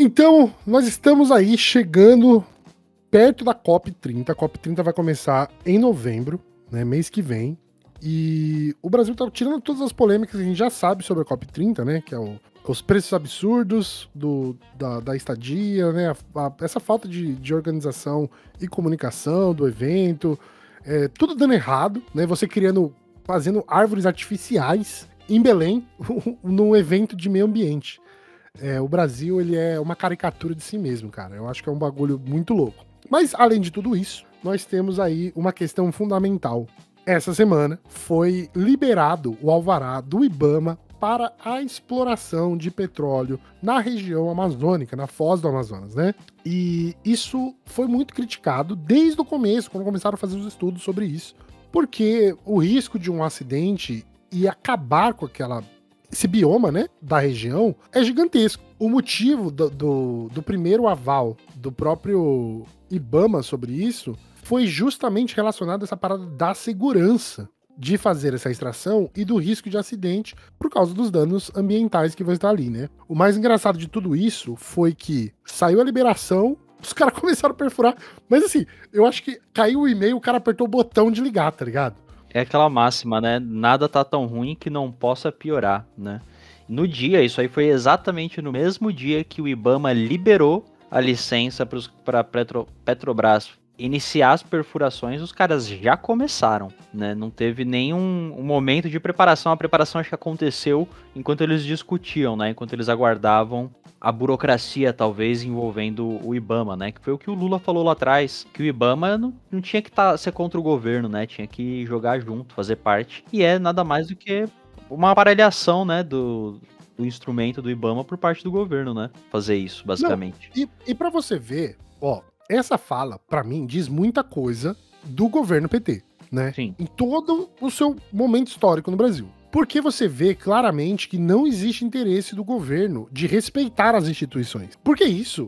Então, nós estamos aí chegando perto da COP30. A COP30 vai começar em novembro, né, mês que vem. E o Brasil tá tirando todas as polêmicas que a gente já sabe sobre a COP30, né? Que é os preços absurdos da estadia, né? Essa falta de organização e comunicação do evento. Tudo dando errado, né? Você fazendo árvores artificiais em Belém, num evento de meio ambiente. O Brasil, ele é uma caricatura de si mesmo, cara. Eu acho que é um bagulho muito louco. Mas, além de tudo isso, nós temos aí uma questão fundamental. Essa semana foi liberado o alvará do IBAMA para a exploração de petróleo na região amazônica, na foz do Amazonas, né? E isso foi muito criticado desde o começo, quando começaram a fazer os estudos sobre isso, porque o risco de um acidente e acabar com esse bioma, né, da região, é gigantesco. O motivo do primeiro aval do próprio IBAMA sobre isso foi justamente relacionado a essa parada da segurança de fazer essa extração e do risco de acidente por causa dos danos ambientais que vão estar ali, né? O mais engraçado de tudo isso foi que saiu a liberação, os caras começaram a perfurar, mas assim, eu acho que caiu o e-mail, o cara apertou o botão de ligar, tá ligado? É aquela máxima, né? Nada tá tão ruim que não possa piorar, né? No dia, isso aí foi exatamente no mesmo dia que o IBAMA liberou a licença para Petrobras iniciar as perfurações, os caras já começaram, né? Não teve nenhum momento de preparação. A preparação acho que aconteceu enquanto eles discutiam, né? Enquanto eles aguardavam a burocracia, talvez, envolvendo o IBAMA, né? Que foi o que o Lula falou lá atrás, que o IBAMA não tinha que ser contra o governo, né? Tinha que jogar junto, fazer parte. E é nada mais do que uma aparelhação, né? Do instrumento do IBAMA por parte do governo, né? Fazer isso, basicamente. Não, e pra você ver, ó, essa fala, pra mim, diz muita coisa do governo PT, né? Sim. Em todo o seu momento histórico no Brasil. Porque você vê claramente que não existe interesse do governo de respeitar as instituições. Porque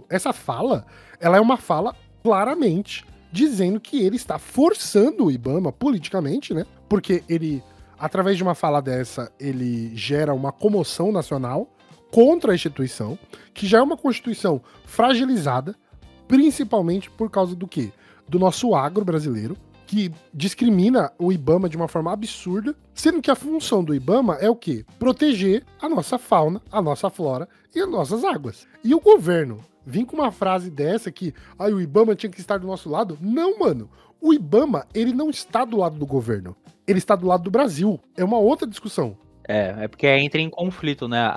essa fala, ela é uma fala claramente dizendo que ele está forçando o IBAMA politicamente, né? Porque ele, através de uma fala dessa, ele gera uma comoção nacional contra a instituição, que já é uma constituição fragilizada, principalmente por causa do quê? Do nosso agro brasileiro, que discrimina o IBAMA de uma forma absurda, sendo que a função do IBAMA é o quê? Proteger a nossa fauna, a nossa flora e as nossas águas. E o governo vir com uma frase dessa que o IBAMA tinha que estar do nosso lado? Não, mano. O IBAMA, ele não está do lado do governo. Ele está do lado do Brasil. É uma outra discussão. É porque entra em conflito, né?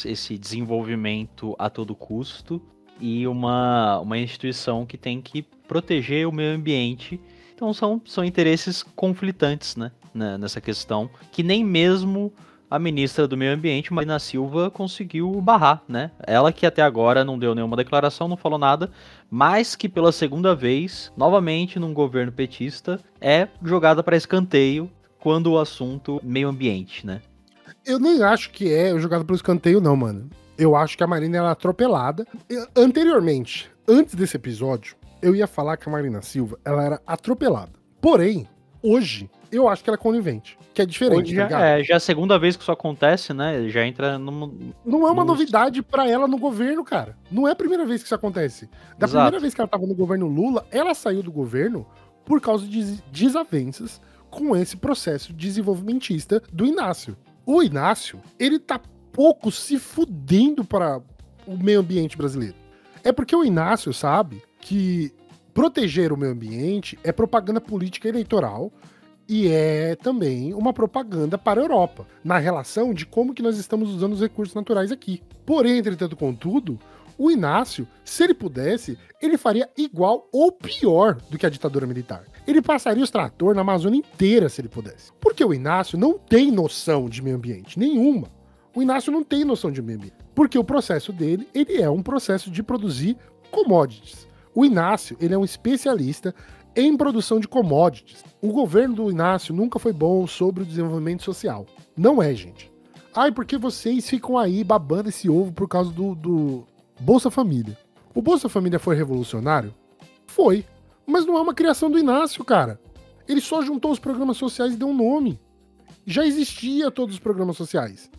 Esse desenvolvimento a todo custo e uma instituição que tem que proteger o meio ambiente. Então são interesses conflitantes, né, nessa questão, que nem mesmo a ministra do Meio Ambiente, Marina Silva, conseguiu barrar, né? Ela que até agora não deu nenhuma declaração, não falou nada, mas que pela segunda vez, novamente num governo petista, é jogada para escanteio quando o assunto meio ambiente, né? Eu nem acho que é jogada para escanteio, não, mano. Eu acho que a Marina era atropelada. Anteriormente, antes desse episódio, eu ia falar que a Marina Silva, ela era atropelada. Porém, hoje, eu acho que ela é conivente. Que é diferente, hoje tá ligado? já é a segunda vez que isso acontece, né? Já entra Não é uma novidade pra ela no governo, cara. Não é a primeira vez que isso acontece. Da primeira vez que ela tava no governo Lula, ela saiu do governo por causa de desavenças com esse processo desenvolvimentista do Inácio. O Inácio, ele tá pouco se fudendo para o meio ambiente brasileiro. É porque o Inácio sabe que proteger o meio ambiente é propaganda política eleitoral e é também uma propaganda para a Europa, na relação de como que nós estamos usando os recursos naturais aqui. Porém, entretanto, contudo, o Inácio, se ele pudesse, ele faria igual ou pior do que a ditadura militar. Ele passaria os trator na Amazônia inteira se ele pudesse. Porque o Inácio não tem noção de meio ambiente, nenhuma. O Inácio não tem noção de meio ambiente. Porque o processo dele, ele é um processo de produzir commodities. O Inácio, ele é um especialista em produção de commodities. O governo do Inácio nunca foi bom sobre o desenvolvimento social. Não é, gente. Ai, porque vocês ficam aí babando esse ovo por causa do Bolsa Família. O Bolsa Família foi revolucionário? Foi. Mas não é uma criação do Inácio, cara. Ele só juntou os programas sociais e deu um nome. Já existia todos os programas sociais.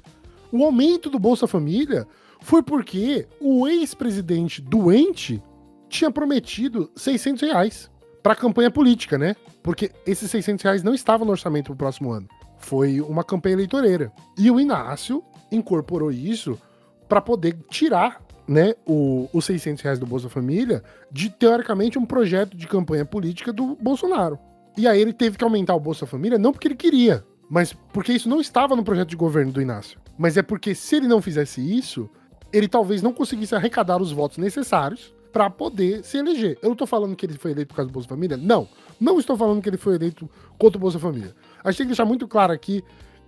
O aumento do Bolsa Família Foi porque o ex-presidente doente tinha prometido R$600 pra campanha política, né? Porque esses R$600 não estavam no orçamento pro próximo ano. Foi uma campanha eleitoreira. E o Inácio incorporou isso pra poder tirar, né, os R$600 do Bolsa Família de, teoricamente, um projeto de campanha política do Bolsonaro. E aí ele teve que aumentar o Bolsa Família, não porque ele queria, mas porque isso não estava no projeto de governo do Inácio. Mas é porque se ele não fizesse isso, ele talvez não conseguisse arrecadar os votos necessários pra poder se eleger. Eu não tô falando que ele foi eleito por causa do Bolsa Família? Não. Não estou falando que ele foi eleito contra o Bolsa Família. A gente tem que deixar muito claro aqui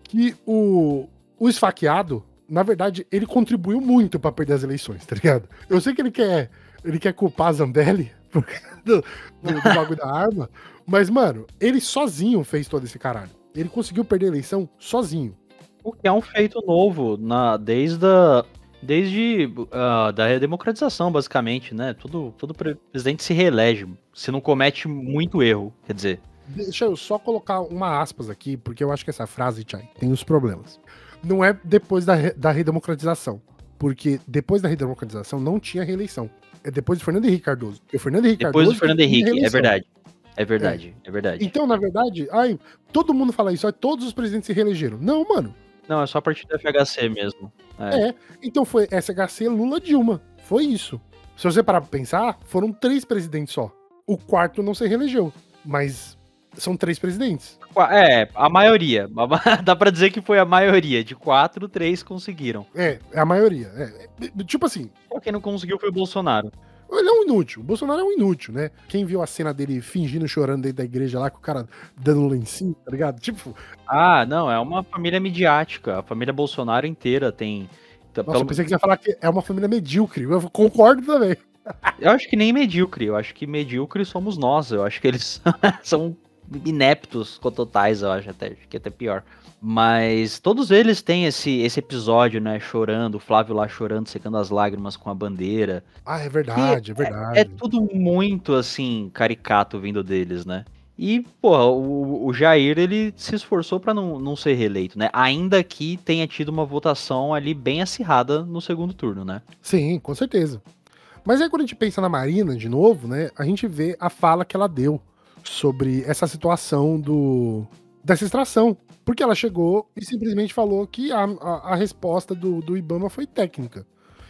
que o esfaqueado, na verdade, ele contribuiu muito pra perder as eleições, tá ligado? Eu sei que ele quer culpar a Zambelli por causa do bagulho da arma, mas, mano, ele sozinho fez todo esse caralho. Ele conseguiu perder a eleição sozinho. O que é um feito novo desde da redemocratização, basicamente, né? Todo presidente se reelege, se não comete muito erro, quer dizer. Deixa eu só colocar uma aspas aqui, porque eu acho que essa frase, Tchai, tem os problemas. Não é depois da redemocratização, porque depois da redemocratização não tinha reeleição. É depois do Fernando Henrique Cardoso. Depois do Fernando Henrique, é verdade. É verdade. Então, na verdade, todo mundo fala isso, todos os presidentes se reelegeram. Não, mano. Não, é só a partir do FHC mesmo. Então foi SHC, Lula, Dilma. Foi isso. Se você parar pra pensar, foram 3 presidentes só. O quarto não se reelegeu, mas são 3 presidentes. A maioria. Dá pra dizer que foi a maioria. De 4, 3 conseguiram. É a maioria. Tipo assim. Só quem não conseguiu foi o Bolsonaro. Ele é um inútil. O Bolsonaro é um inútil, né? Quem viu a cena dele fingindo chorando dentro da igreja lá, com o cara dando lencinho, tá ligado? Tipo. Não, é uma família midiática. A família Bolsonaro inteira tem. Nossa, eu pensei que você ia falar que é uma família medíocre. Eu concordo também. Eu acho que nem medíocre. Eu acho que medíocre somos nós. Eu acho que eles são ineptos totais, eu acho que até pior. Mas todos eles têm esse episódio, né, chorando, o Flávio lá chorando, secando as lágrimas com a bandeira. É verdade, é verdade. É tudo muito, assim, caricato vindo deles, né? E, porra, o Jair, ele se esforçou pra não ser reeleito, né? Ainda que tenha tido uma votação ali bem acirrada no segundo turno, né? Sim, com certeza. Mas aí quando a gente pensa na Marina, de novo, né, a gente vê a fala que ela deu sobre essa situação dessa extração. Porque ela chegou e simplesmente falou que a resposta do Ibama foi técnica.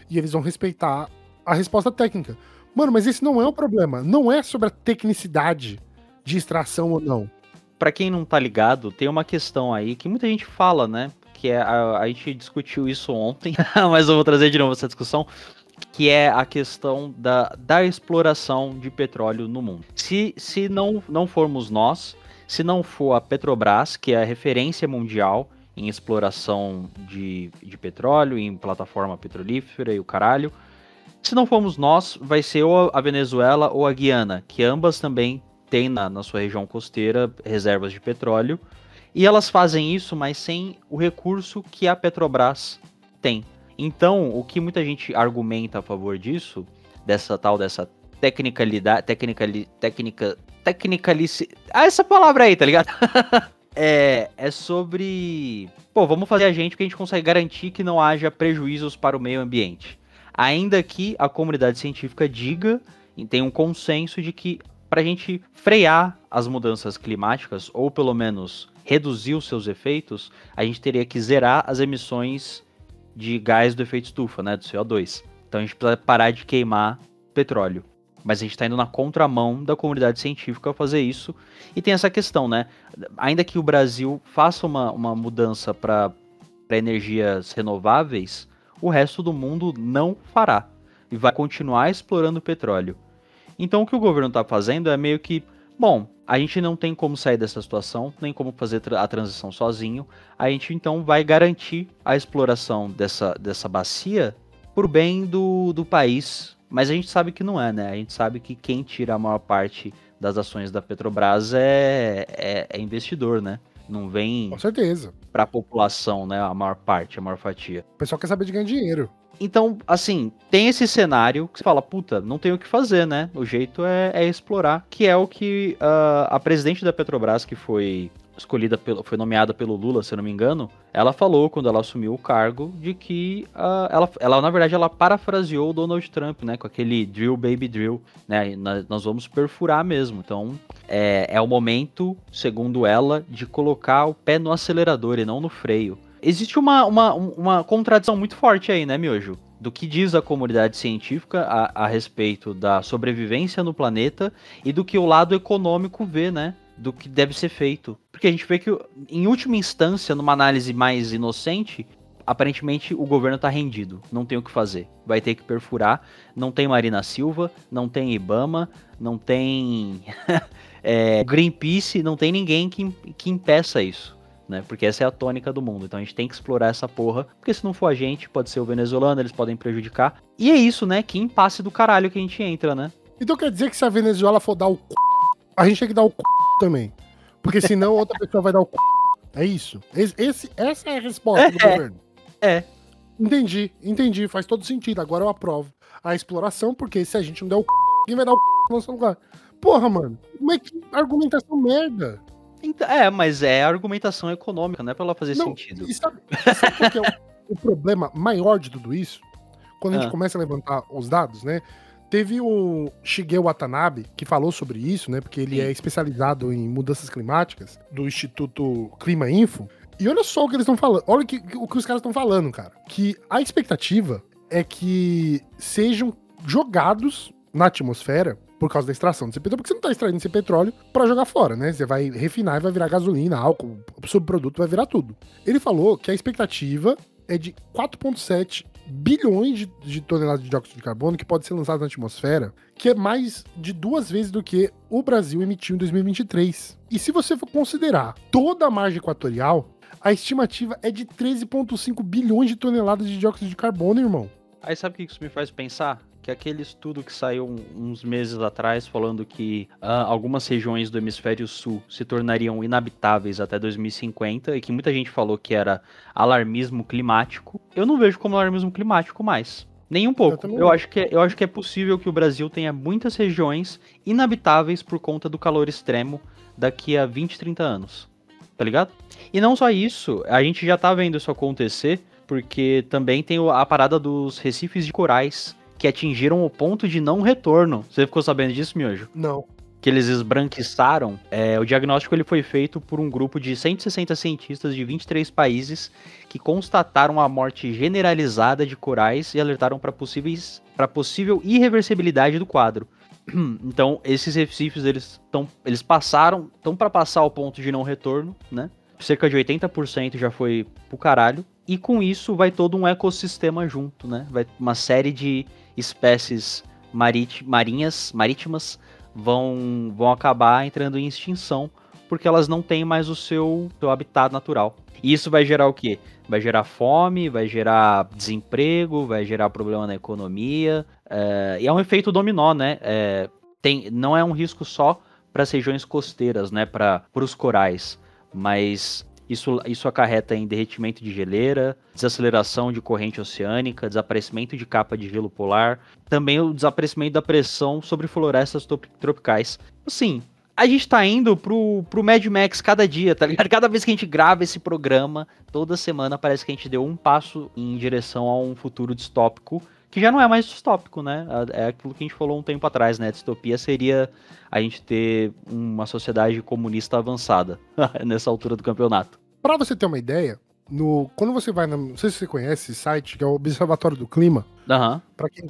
E eles vão respeitar a resposta técnica. Mano, mas esse não é o problema. Não é sobre a tecnicidade de extração ou não. Pra quem não tá ligado, tem uma questão aí que muita gente fala, né? Que é a gente discutiu isso ontem, mas eu vou trazer de novo essa discussão, que é a questão da exploração de petróleo no mundo. Se não formos nós, se não for a Petrobras, que é a referência mundial em exploração de petróleo, em plataforma petrolífera e o caralho, se não formos nós, vai ser ou a Venezuela ou a Guiana, que ambas também têm na sua região costeira reservas de petróleo, e elas fazem isso, mas sem o recurso que a Petrobras tem. Então, o que muita gente argumenta a favor disso, dessa essa palavra aí, tá ligado? é sobre... Pô, vamos fazer porque a gente consegue garantir que não haja prejuízos para o meio ambiente. Ainda que a comunidade científica diga, e tenha um consenso de que pra gente frear as mudanças climáticas, ou pelo menos reduzir os seus efeitos, a gente teria que zerar as emissões de gás do efeito estufa, né, do CO2. Então a gente precisa parar de queimar petróleo. Mas a gente está indo na contramão da comunidade científica a fazer isso. E tem essa questão, né? Ainda que o Brasil faça uma mudança para energias renováveis, o resto do mundo não fará. E vai continuar explorando petróleo. Então o que o governo está fazendo é meio que... Bom, a gente não tem como sair dessa situação, nem como fazer a transição sozinho. A gente então vai garantir a exploração dessa bacia por bem do país. Mas a gente sabe que não é, né? A gente sabe que quem tira a maior parte das ações da Petrobras é investidor, né? Não vem... Com certeza. Para a população, né? A maior parte, a maior fatia. O pessoal quer saber de ganhar dinheiro. Então, assim, tem esse cenário que você fala, puta, não tem o que fazer, né? O jeito é explorar, que é o que a presidente da Petrobras, que foi foi nomeada pelo Lula, se eu não me engano, ela falou, quando ela assumiu o cargo, de que ela na verdade, ela parafraseou o Donald Trump, né, com aquele drill, baby drill, né, nós vamos perfurar mesmo. Então, é o momento, segundo ela, de colocar o pé no acelerador e não no freio. Existe uma contradição muito forte aí, né, Miojo? Do que diz a comunidade científica a respeito da sobrevivência no planeta e do que o lado econômico vê, né? Do que deve ser feito. Porque a gente vê que, em última instância, numa análise mais inocente, aparentemente o governo tá rendido. Não tem o que fazer. Vai ter que perfurar. Não tem Marina Silva, não tem Ibama, não tem Greenpeace, não tem ninguém que impeça isso. Né? Porque essa é a tônica do mundo. Então a gente tem que explorar essa porra, porque se não for a gente, pode ser o venezuelano, eles podem prejudicar. E é isso, né? Que impasse do caralho que a gente entra, né? Então quer dizer que se a Venezuela for dar o c... a gente tem que dar o c... também. Porque senão outra pessoa vai dar o c... É isso? Essa é a resposta do governo. Entendi. Faz todo sentido. Agora eu aprovo a exploração, porque se a gente não der o c... quem vai dar o c... no nosso lugar? Porra, mano. Como é que argumentação merda? Mas é argumentação econômica, não é pra ela fazer sentido. E sabe qual que é o problema maior de tudo isso? Quando a gente começa a levantar os dados, né? Teve o Shigeo Watanabe, que falou sobre isso, né? Porque ele é especializado em mudanças climáticas, do Instituto Clima Info. E olha só o que eles estão falando. Olha o que os caras estão falando, cara. Que a expectativa é que sejam jogados na atmosfera por causa da extração desse petróleo, porque você não tá extraindo esse petróleo pra jogar fora, né? Você vai refinar e vai virar gasolina, álcool, subproduto, vai virar tudo. Ele falou que a expectativa é de 4,7 bilhões de toneladas de dióxido de carbono que pode ser lançado na atmosfera, que é mais de 2 vezes do que o Brasil emitiu em 2023. E se você for considerar toda a margem equatorial, a estimativa é de 13,5 bilhões de toneladas de dióxido de carbono, irmão. Aí sabe o que isso me faz pensar? Que aquele estudo que saiu uns meses atrás falando que algumas regiões do hemisfério sul se tornariam inabitáveis até 2050 e que muita gente falou que era alarmismo climático, eu não vejo como alarmismo climático mais. Nem um pouco. Eu acho que é possível que o Brasil tenha muitas regiões inabitáveis por conta do calor extremo daqui a 20, 30 anos. Tá ligado? E não só isso, a gente já tá vendo isso acontecer, porque também tem a parada dos recifes de corais, que atingiram o ponto de não retorno. Você ficou sabendo disso, Miojo? Não. Que eles esbranquiçaram. O diagnóstico ele foi feito por um grupo de 160 cientistas de 23 países que constataram a morte generalizada de corais e alertaram para possível irreversibilidade do quadro. Então, esses recifes eles estão para passar ao ponto de não retorno, né? Cerca de 80% já foi pro caralho. E com isso vai todo um ecossistema junto, né? Vai uma série de espécies marítimas vão acabar entrando em extinção porque elas não têm mais o seu habitat natural. E isso vai gerar o quê? Vai gerar fome, vai gerar desemprego, vai gerar problema na economia. E é um efeito dominó, né? Não é um risco só para as regiões costeiras, né? Para os corais, mas isso acarreta em derretimento de geleira, desaceleração de corrente oceânica, desaparecimento de capa de gelo polar, também o desaparecimento da pressão sobre florestas tropicais. Assim, a gente tá indo pro Mad Max cada dia, tá ligado? Cada vez que a gente grava esse programa, toda semana parece que a gente deu um passo em direção a um futuro distópico, que já não é mais distópico, né? É aquilo que a gente falou um tempo atrás, né? Distopia seria a gente ter uma sociedade comunista avançada nessa altura do campeonato. Pra você ter uma ideia, quando você vai, não sei se você conhece esse site, que é o Observatório do Clima,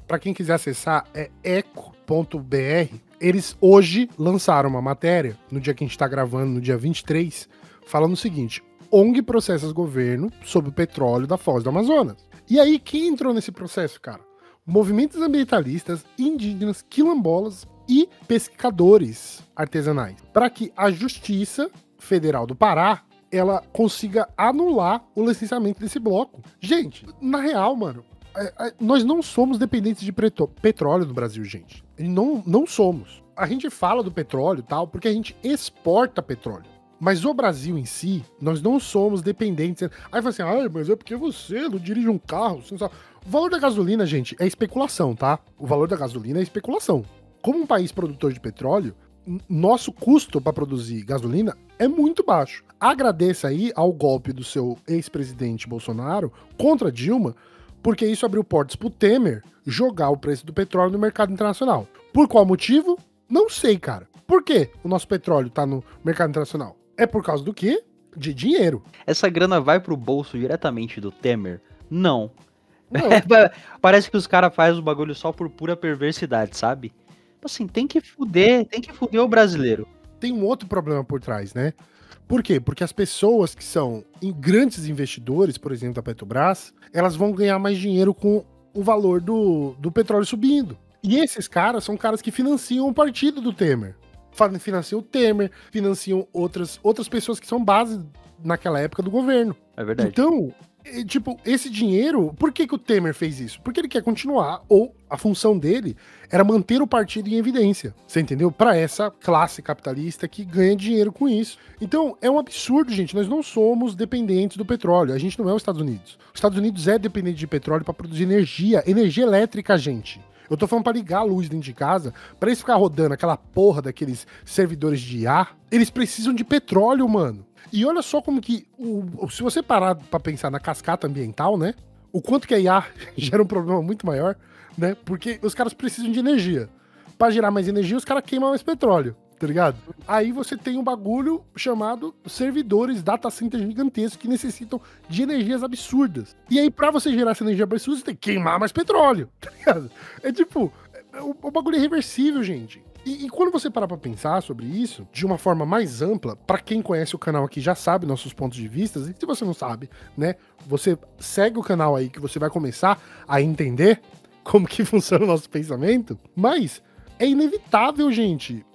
pra quem quiser acessar, é eco.br. Eles hoje lançaram uma matéria, no dia que a gente tá gravando, no dia 23, falando o seguinte: ONG processa o governo sobre o petróleo da Foz do Amazonas. E aí, quem entrou nesse processo, cara? Movimentos ambientalistas, indígenas, quilombolas e pescadores artesanais. Para que a Justiça Federal do Pará ela consiga anular o licenciamento desse bloco. Gente, na real, mano, nós não somos dependentes de petróleo no Brasil, gente. Não somos. A gente fala do petróleo e tal porque a gente exporta petróleo. Mas o Brasil em si, nós não somos dependentes. Aí fala assim, mas é porque você não dirige um carro, você não sabe. O valor da gasolina, gente, é especulação, tá? O valor da gasolina é especulação. Como um país produtor de petróleo, nosso custo para produzir gasolina é muito baixo. Agradeça aí ao golpe do seu ex-presidente Bolsonaro contra Dilma, porque isso abriu portas pro Temer jogar o preço do petróleo no mercado internacional. Por qual motivo? Não sei, cara. Por que o nosso petróleo tá no mercado internacional? É por causa do quê? De dinheiro. Essa grana vai pro bolso diretamente do Temer? Não. Não. Parece que os caras fazem o bagulho só por pura perversidade, sabe? Assim, tem que fuder o brasileiro. Tem um outro problema por trás, né? Por quê? Porque as pessoas que são grandes investidores, por exemplo, da Petrobras, elas vão ganhar mais dinheiro com o valor do petróleo subindo. E esses caras são caras que financiam o partido do Temer. Financiam o Temer, financiam outras pessoas que são base naquela época do governo. É verdade. Então, tipo, esse dinheiro, por que o Temer fez isso? Porque ele quer continuar, ou a função dele era manter o partido em evidência, você entendeu? Para essa classe capitalista que ganha dinheiro com isso. Então, é um absurdo, gente, nós não somos dependentes do petróleo, a gente não é os Estados Unidos. Os Estados Unidos é dependente de petróleo para produzir energia elétrica, gente. Eu tô falando pra ligar a luz dentro de casa, pra eles ficar rodando aquela porra daqueles servidores de IA, eles precisam de petróleo, mano. E olha só como que, se você parar pra pensar na cascata ambiental, né, o quanto que a IA gera um problema muito maior, né, porque os caras precisam de energia. Pra gerar mais energia, os caras queimam mais petróleo, tá ligado? Aí você tem um bagulho chamado servidores, data centers gigantescos que necessitam de energias absurdas. E aí, pra você gerar essa energia absurda, você tem que queimar mais petróleo, tá ligado? É tipo, o bagulho é irreversível, gente. E quando você parar pra pensar sobre isso, de uma forma mais ampla, pra quem conhece o canal aqui já sabe nossos pontos de vista, e se você não sabe, né, você segue o canal aí que você vai começar a entender como que funciona o nosso pensamento, mas é inevitável, gente,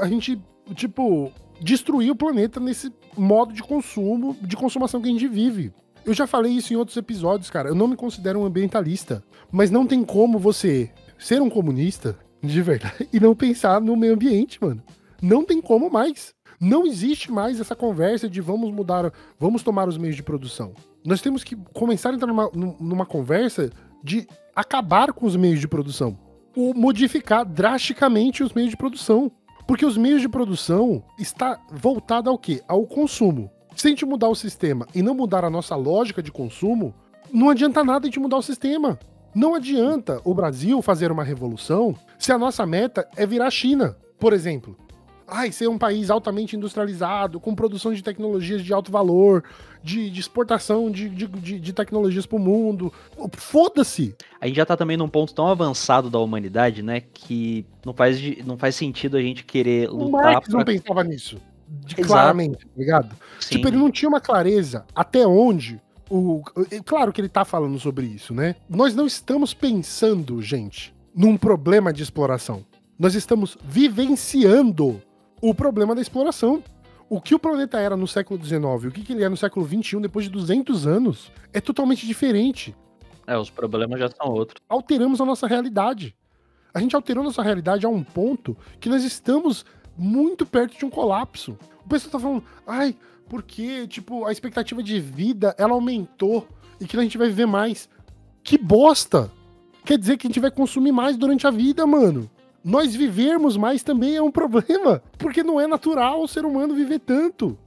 a gente, tipo, destruir o planeta nesse modo de consumo, de consumação que a gente vive. Eu já falei isso em outros episódios, cara, eu não me considero um ambientalista, mas não tem como você ser um comunista de verdade e não pensar no meio ambiente, mano. Não tem como mais. Não existe mais essa conversa de vamos tomar os meios de produção. Nós temos que começar a entrar numa conversa de acabar com os meios de produção. Ou modificar drasticamente os meios de produção. Porque os meios de produção está voltado ao quê? Ao consumo. Se a gente mudar o sistema e não mudar a nossa lógica de consumo, não adianta nada a gente mudar o sistema. Não adianta o Brasil fazer uma revolução se a nossa meta é virar a China, por exemplo. Ser um país altamente industrializado, com produção de tecnologias de alto valor, de exportação de tecnologias pro mundo. Foda-se! A gente já tá também num ponto tão avançado da humanidade, né, que não faz sentido a gente querer lutar. O Marx não pensava nisso, claramente, tá ligado? Sim. Tipo, ele não tinha uma clareza até onde... Claro que ele tá falando sobre isso, né? Nós não estamos pensando, gente, num problema de exploração. Nós estamos vivenciando o problema da exploração. O que o planeta era no século XIX e o que ele é no século XXI, depois de 200 anos, é totalmente diferente. Os problemas já são outros. Alteramos a nossa realidade. A gente alterou nossa realidade a um ponto que nós estamos muito perto de um colapso. O pessoal tá falando, porque, tipo, a expectativa de vida, ela aumentou e que a gente vai viver mais. Que bosta! Quer dizer que a gente vai consumir mais durante a vida, mano. Nós vivermos mais também é um problema, porque não é natural o ser humano viver tanto.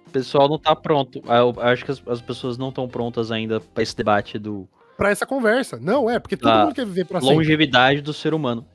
O pessoal não tá pronto. Eu acho que as pessoas não estão prontas ainda pra esse debate pra essa conversa. Não, porque todo mundo quer viver pra sempre. Longevidade do ser humano.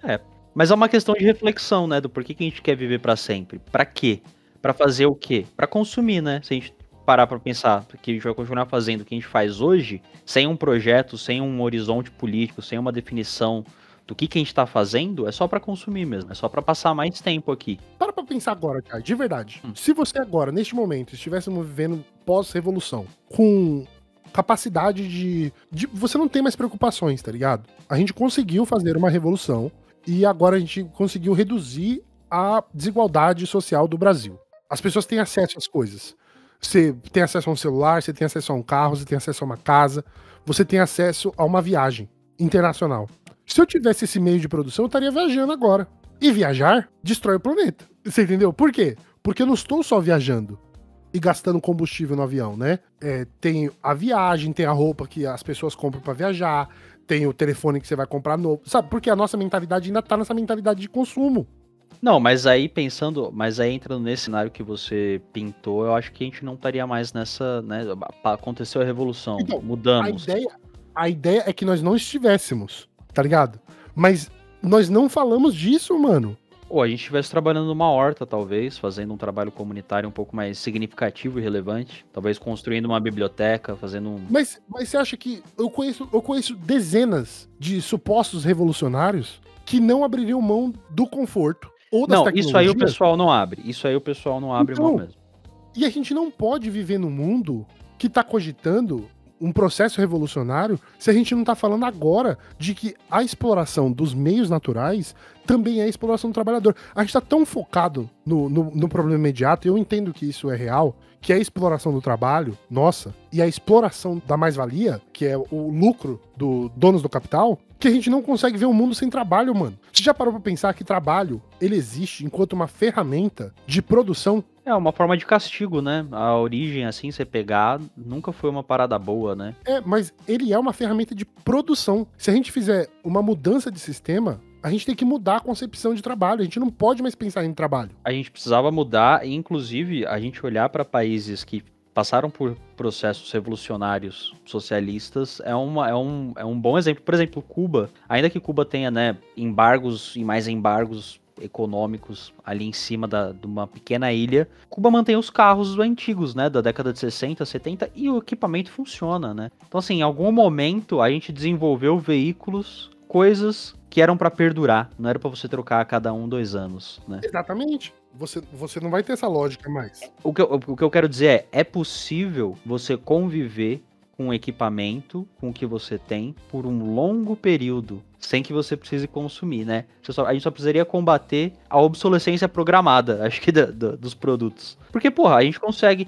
Mas é uma questão de reflexão, né, do porquê que a gente quer viver pra sempre. Pra quê? Pra fazer o quê? Pra consumir, né? Se a gente parar pra pensar que a gente vai continuar fazendo o que a gente faz hoje, sem um projeto, sem um horizonte político, sem uma definição do que a gente tá fazendo, é só pra consumir mesmo. É só pra passar mais tempo aqui. Para pra pensar agora, cara, de verdade. Se você agora, neste momento, estivéssemos vivendo pós-revolução, com capacidade de... Você não tem mais preocupações, tá ligado? A gente conseguiu fazer uma revolução e agora a gente conseguiu reduzir a desigualdade social do Brasil. As pessoas têm acesso às coisas. Você tem acesso a um celular, você tem acesso a um carro, você tem acesso a uma casa, você tem acesso a uma viagem internacional. Se eu tivesse esse meio de produção, eu estaria viajando agora. E viajar destrói o planeta. Você entendeu? Por quê? Porque eu não estou só viajando e gastando combustível no avião, né? Tem a viagem, tem a roupa que as pessoas compram pra viajar, tem o telefone que você vai comprar novo. Sabe? Porque a nossa mentalidade ainda tá nessa mentalidade de consumo. Não, mas aí pensando, mas aí entrando nesse cenário que você pintou, eu acho que a gente não estaria mais nessa, né? Aconteceu a revolução, Então, a mudamos. ideia, a ideia é que nós não estivéssemos, tá ligado? Mas nós não falamos disso, mano. Ou a gente estivesse trabalhando numa horta, talvez, fazendo um trabalho comunitário um pouco mais significativo e relevante. Talvez construindo uma biblioteca, fazendo um. Mas você acha que eu conheço dezenas de supostos revolucionários que não abririam mão do conforto ou das Não, isso aí o tecnologias? pessoal não abre. Isso aí o pessoal não abre mão Então, mesmo. e a gente não pode viver num mundo que tá cogitando um processo revolucionário se a gente não tá falando agora de que a exploração dos meios naturais também é a exploração do trabalhador. A gente tá tão focado no problema imediato, e eu entendo que isso é real, que é a exploração do trabalho, nossa, e a exploração da mais-valia, que é o lucro dos donos do capital, que a gente não consegue ver um mundo sem trabalho, mano. Você já parou pra pensar que trabalho, ele existe enquanto uma ferramenta de produção? É uma forma de castigo, né? A origem, assim, você pegar, nunca foi uma parada boa, né? É, mas ele é uma ferramenta de produção. Se a gente fizer uma mudança de sistema, a gente tem que mudar a concepção de trabalho. A gente não pode mais pensar em trabalho. A gente precisava mudar, e inclusive a gente olhar para países que passaram por processos revolucionários socialistas é um bom exemplo. Por exemplo, Cuba, ainda que Cuba tenha, né, embargos e mais embargos econômicos ali em cima de uma pequena ilha, Cuba mantém os carros antigos, né, da década de 60, 70, e o equipamento funciona, né? Então, assim, em algum momento a gente desenvolveu veículos, coisas que eram para perdurar, não era para você trocar a cada 2 anos, né? Exatamente. Você não vai ter essa lógica mais. O que eu quero dizer é possível você conviver com o equipamento, com o que você tem, por um longo período, sem que você precise consumir, né? A gente só precisaria combater a obsolescência programada, acho que dos produtos. Porque, porra, a gente consegue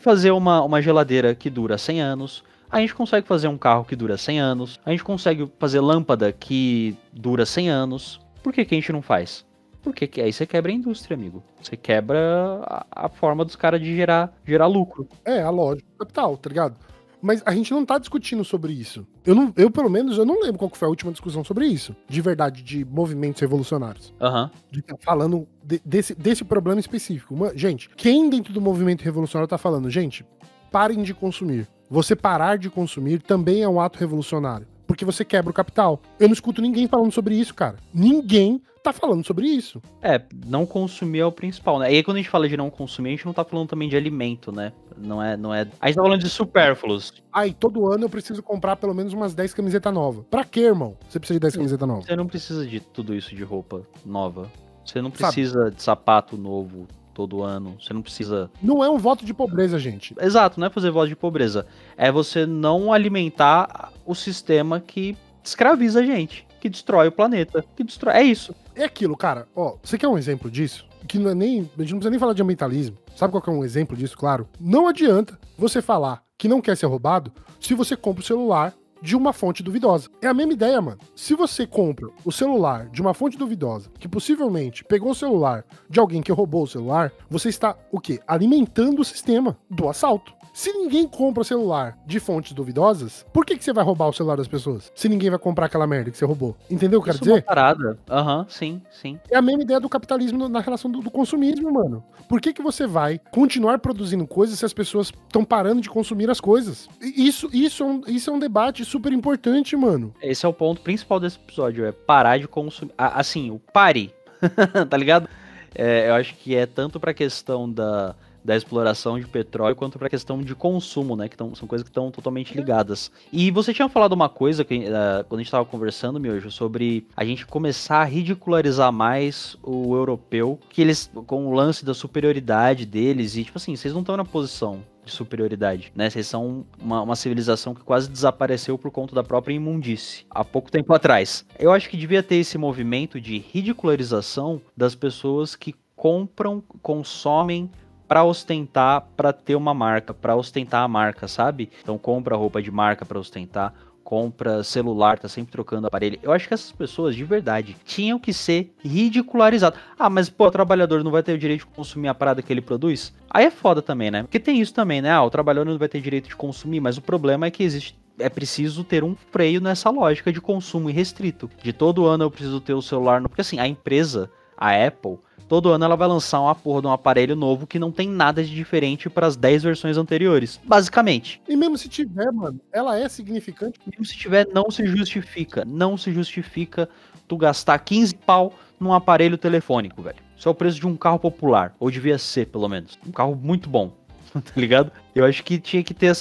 fazer uma geladeira que dura 100 anos, a gente consegue fazer um carro que dura 100 anos, a gente consegue fazer lâmpada que dura 100 anos. Por que a gente não faz? Porque aí você quebra a indústria, amigo. Você quebra a forma dos caras de gerar lucro. É, a lógica do capital, tá ligado? Mas a gente não tá discutindo sobre isso. Pelo menos, eu não lembro qual que foi a última discussão sobre isso. De verdade, de movimentos revolucionários. Aham. De tá falando desse problema específico. Gente, quem dentro do movimento revolucionário tá falando, gente, parem de consumir. Você parar de consumir também é um ato revolucionário. Porque você quebra o capital. Eu não escuto ninguém falando sobre isso, cara. Ninguém tá falando sobre isso. É, não consumir é o principal, né? E aí quando a gente fala de não consumir, a gente não tá falando também de alimento, né? Não é... A gente tá falando de supérfluos. Aí, todo ano eu preciso comprar pelo menos umas 10 camisetas novas. Pra quê, irmão? Você precisa de 10 camisetas novas? Você não precisa de tudo isso de roupa nova. Você não precisa de sapato novo todo ano. Você não precisa... Não é um voto de pobreza, gente. Exato, não é fazer voto de pobreza. É você não alimentar o sistema que escraviza a gente, que destrói o planeta, que destrói... É isso. É aquilo, cara. Ó, você quer um exemplo disso? Que não é nem... A gente não precisa nem falar de ambientalismo. Sabe qual que é um exemplo disso, claro? Não adianta você falar que não quer ser roubado se você compra o celular de uma fonte duvidosa. É a mesma ideia, mano. Se você compra o celular de uma fonte duvidosa, que possivelmente pegou o celular de alguém que roubou o celular, você está, o quê? Alimentando o sistema do assalto. Se ninguém compra celular de fontes duvidosas, por que você vai roubar o celular das pessoas? Se ninguém vai comprar aquela merda que você roubou. Entendeu o que eu quero dizer? É uma parada. Aham, sim. É a mesma ideia do capitalismo na relação do consumismo, mano. Por que você vai continuar produzindo coisas se as pessoas estão parando de consumir as coisas? Isso é um debate super importante, mano. Esse é o ponto principal desse episódio, é parar de consumir. Assim, o pare, tá ligado? Eu acho que é tanto pra questão da exploração de petróleo, quanto para a questão de consumo, né? São coisas que estão totalmente ligadas. E você tinha falado uma coisa que, quando a gente estava conversando, Miojo, sobre a gente começar a ridicularizar mais o europeu, que eles, com o lance da superioridade deles, e tipo assim, vocês não estão na posição de superioridade, né? Vocês são uma civilização que quase desapareceu por conta da própria imundície, há pouco tempo atrás. Eu acho que devia ter esse movimento de ridicularização das pessoas que compram, consomem pra ostentar, pra ter uma marca, pra ostentar a marca, sabe? Então compra roupa de marca pra ostentar, compra celular, tá sempre trocando aparelho. Eu acho que essas pessoas, de verdade, tinham que ser ridicularizadas. Ah, mas pô, o trabalhador não vai ter o direito de consumir a parada que ele produz? Aí é foda também, né? Porque tem isso também, né? Ah, o trabalhador não vai ter direito de consumir, mas o problema é que é preciso ter um freio nessa lógica de consumo irrestrito. De todo ano eu preciso ter o celular, porque assim, a empresa A Apple, todo ano ela vai lançar uma porra de um aparelho novo que não tem nada de diferente para as 10 versões anteriores, basicamente. E mesmo se tiver, mano, ela é significante. Mesmo se tiver, não se justifica tu gastar 15 pau num aparelho telefônico, velho. Isso é o preço de um carro popular, ou devia ser, pelo menos. Um carro muito bom, tá ligado? Eu acho que tinha que ter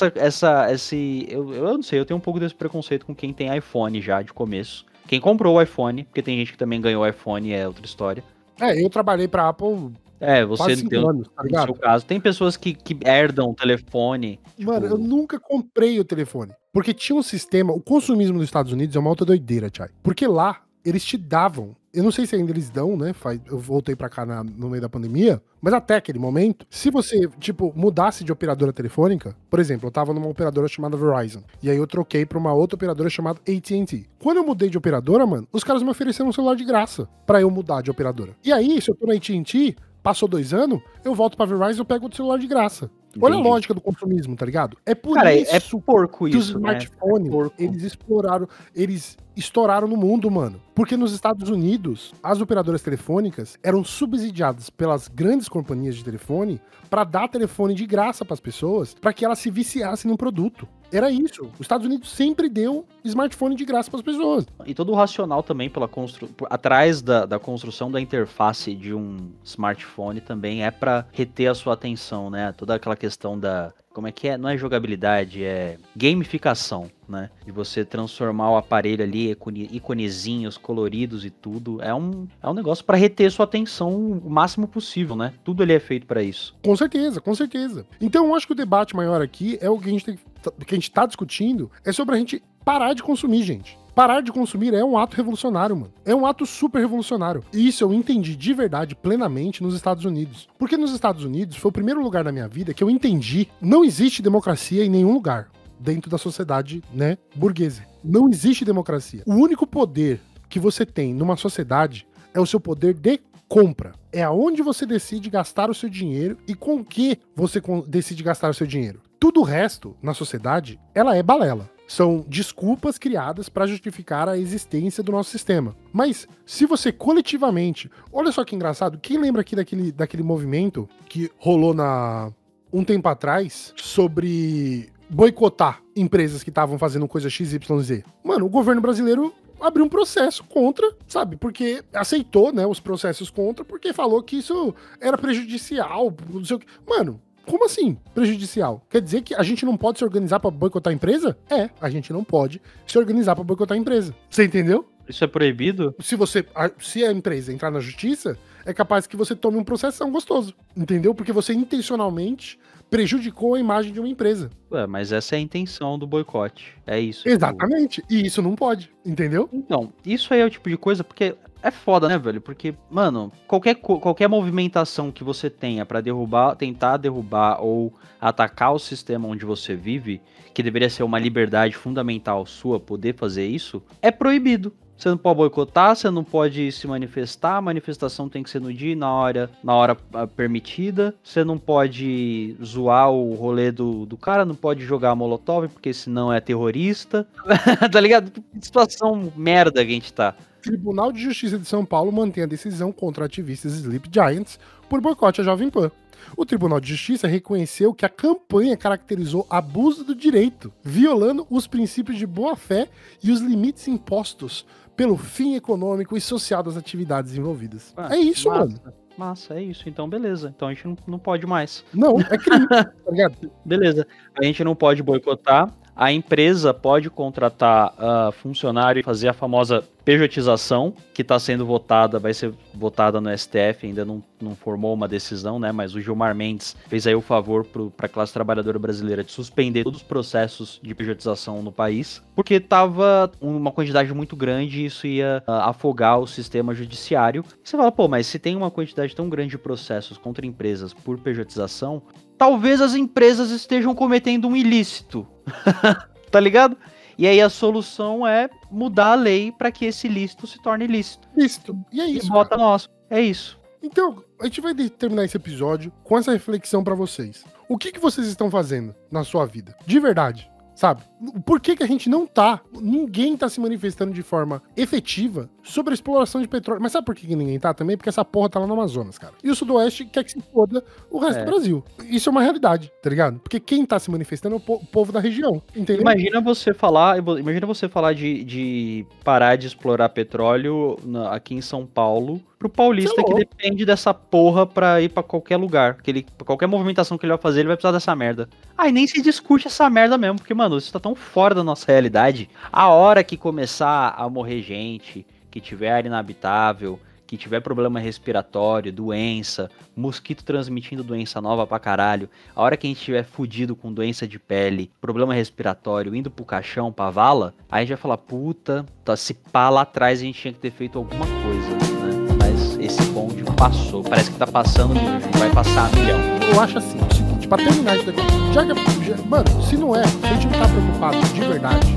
eu não sei, eu tenho um pouco desse preconceito com quem tem iPhone já, de começo. Quem comprou o iPhone, porque tem gente que também ganhou o iPhone, é outra história. Eu trabalhei pra Apple Você quase 5 anos, tá ligado? No seu caso, tem pessoas que herdam o telefone. Mano, eu nunca comprei o telefone. Porque tinha um sistema, o consumismo dos Estados Unidos é uma outra doideira, Tchai. Porque lá, eles te davam, eu não sei se ainda eles dão, né? Eu voltei pra cá no meio da pandemia, mas até aquele momento, se você, tipo, mudasse de operadora telefônica, por exemplo, eu tava numa operadora chamada Verizon, e aí eu troquei pra uma outra operadora chamada AT&T. Quando eu mudei de operadora, mano, os caras me ofereceram um celular de graça pra eu mudar de operadora. E aí, se eu tô na AT&T, passou 2 anos, eu volto pra Verizon e eu pego outro celular de graça. Entendi. Olha a lógica do consumismo, tá ligado? É por Cara, isso é porco que isso, os smartphones, eles estouraram no mundo, mano. Porque nos Estados Unidos, as operadoras telefônicas eram subsidiadas pelas grandes companhias de telefone pra dar telefone de graça pras pessoas, pra que elas se viciassem no produto. Era isso. Os Estados Unidos sempre deu smartphone de graça pras pessoas. E todo o racional também atrás da construção da interface de um smartphone também é pra reter a sua atenção, né? Toda aquela questão da... Como é que é? Não é jogabilidade, é gamificação, né? De você transformar o aparelho ali, iconezinhos coloridos e tudo. É um negócio pra reter sua atenção o máximo possível, né? Tudo ali é feito pra isso. Com certeza, com certeza. Então eu acho que o debate maior aqui é o que a gente tá discutindo, é sobre a gente parar de consumir, gente. Parar de consumir é um ato revolucionário, mano. É um ato super revolucionário. E isso eu entendi de verdade, plenamente, nos Estados Unidos. Porque nos Estados Unidos foi o primeiro lugar da minha vida que eu entendi. Não existe democracia em nenhum lugar dentro da sociedade, né, burguesa. Não existe democracia. O único poder que você tem numa sociedade é o seu poder de compra. É aonde você decide gastar o seu dinheiro e com que você decide gastar o seu dinheiro. Tudo o resto na sociedade, ela é balela. São desculpas criadas para justificar a existência do nosso sistema. Mas se você coletivamente... Olha só que engraçado, quem lembra aqui daquele movimento que rolou um tempo atrás sobre boicotar empresas que estavam fazendo coisa XYZ? Mano, o governo brasileiro abriu um processo contra, sabe? Porque aceitou, né, os processos contra, porque falou que isso era prejudicial, não sei o que. Mano, como assim prejudicial? Quer dizer que a gente não pode se organizar pra boicotar a empresa? A gente não pode se organizar pra boicotar a empresa. Você entendeu? Isso é proibido? Se a empresa entrar na justiça, é capaz que você tome um processão gostoso, entendeu? Porque você intencionalmente prejudicou a imagem de uma empresa. Mas essa é a intenção do boicote. É isso. Exatamente. E isso não pode, entendeu? Então, isso aí é o tipo de coisa, porque é foda, né, velho? Porque, mano, qualquer movimentação que você tenha pra tentar derrubar ou atacar o sistema onde você vive, que deveria ser uma liberdade fundamental sua poder fazer isso, é proibido. Você não pode boicotar, você não pode se manifestar, a manifestação tem que ser no dia e na hora permitida. Você não pode zoar o rolê do cara, não pode jogar molotov, porque senão é terrorista. Tá ligado? Que situação merda que a gente tá. Tribunal de Justiça de São Paulo mantém a decisão contra ativistas Sleep Giants por boicote à Jovem Pan. O Tribunal de Justiça reconheceu que a campanha caracterizou abuso do direito, violando os princípios de boa-fé e os limites impostos pelo fim econômico e social das atividades envolvidas. É isso, massa, mano. Massa, é isso. Então, beleza. Então a gente não pode mais. Não, é crime, tá ligado? Beleza. A gente não pode boicotar. A empresa pode contratar funcionário e fazer a famosa pejotização, que está sendo votada, vai ser votada no STF, ainda não formou uma decisão, né? Mas o Gilmar Mendes fez aí o favor para a classe trabalhadora brasileira de suspender todos os processos de pejotização no país, porque tava uma quantidade muito grande e isso ia afogar o sistema judiciário. Você fala, pô, mas se tem uma quantidade tão grande de processos contra empresas por pejotização, talvez as empresas estejam cometendo um ilícito. Tá ligado? E aí a solução é mudar a lei para que esse ilícito se torne lícito. Lícito. E é isso. E bota nosso. É isso. Então, a gente vai terminar esse episódio com essa reflexão pra vocês. O que vocês estão fazendo na sua vida? De verdade. sabe? Por que que a gente não tá, ninguém tá se manifestando de forma efetiva sobre a exploração de petróleo? Mas sabe por que que ninguém tá também? Porque essa porra tá lá no Amazonas, cara. E o Sudoeste quer que se foda o resto do Brasil. Isso é uma realidade, tá ligado? Porque quem tá se manifestando é o povo da região, entendeu? Imagina você falar de parar de explorar petróleo aqui em São Paulo pro paulista que depende dessa porra pra ir pra qualquer lugar. Qualquer movimentação que ele vai fazer, ele vai precisar dessa merda. Aí nem se discute essa merda mesmo, porque, mano, isso tá tão fora da nossa realidade. A hora que começar a morrer gente, que tiver área inabitável, que tiver problema respiratório, doença, mosquito transmitindo doença nova pra caralho, a hora que a gente tiver fudido com doença de pele, problema respiratório, indo pro caixão, pra vala, aí a gente vai falar, puta, se pá lá atrás a gente tinha que ter feito alguma coisa, né? Mas esse bonde passou, parece que tá passando, vai passar a milhão. Eu acho assim, o seguinte, pra terminar isso daqui, mano, se não é, se a gente não tá preocupado de verdade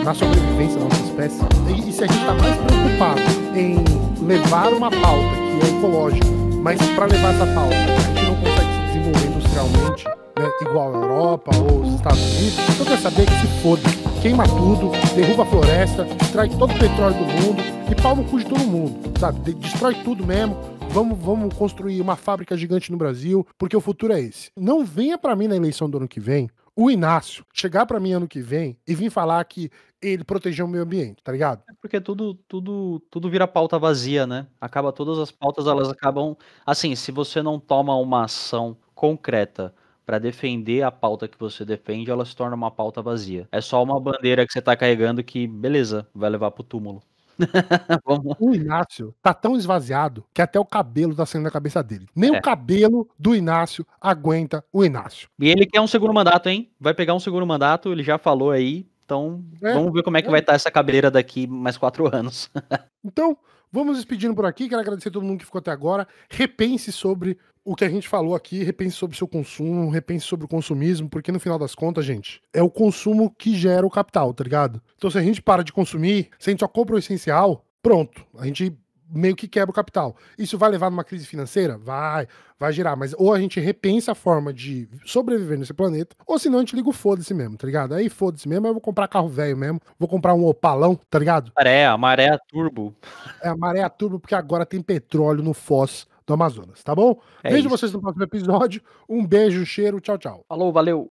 na sobrevivência da nossa espécie, e se a gente tá mais preocupado em levar uma pauta que é ecológica, mas para levar essa pauta a gente não consegue se desenvolver industrialmente, né, igual a Europa ou os Estados Unidos, então quer saber que se foda, queima tudo, derruba a floresta, destrói todo o petróleo do mundo e pau no cu de todo mundo, sabe? Destrói tudo mesmo. Vamos construir uma fábrica gigante no Brasil, porque o futuro é esse. Não venha pra mim na eleição do ano que vem o Inácio chegar pra mim ano que vem e vir falar que ele protegeu o meio ambiente, tá ligado? É porque tudo vira pauta vazia, né? Todas as pautas, elas acabam... Assim, se você não toma uma ação concreta pra defender a pauta que você defende, ela se torna uma pauta vazia. É só uma bandeira que você tá carregando que, beleza, vai levar pro túmulo. Vamos. O Inácio tá tão esvaziado que até o cabelo tá saindo da cabeça dele. Nem o cabelo do Inácio aguenta o Inácio. E ele quer um segundo mandato, hein? Vai pegar um segundo mandato, ele já falou aí. Então, vamos ver como é que vai estar essa cabeleira daqui mais 4 anos. Então, vamos despedindo por aqui. Quero agradecer a todo mundo que ficou até agora. Repense sobre o que a gente falou aqui, repense sobre o seu consumo, repense sobre o consumismo, porque no final das contas, gente, é o consumo que gera o capital, tá ligado? Então, se a gente para de consumir, se a gente só compra o essencial, pronto, a gente meio que quebra o capital. Isso vai levar numa crise financeira? Vai gerar, mas ou a gente repensa a forma de sobreviver nesse planeta, ou senão a gente liga o foda-se mesmo, tá ligado? Aí foda-se mesmo, eu vou comprar carro velho mesmo, vou comprar um Opalão, tá ligado? A maré a turbo. É a maré a turbo, porque agora tem petróleo no Foz do Amazonas, tá bom? Vejo vocês no próximo episódio. Um beijo, um cheiro, tchau, tchau. Falou, valeu.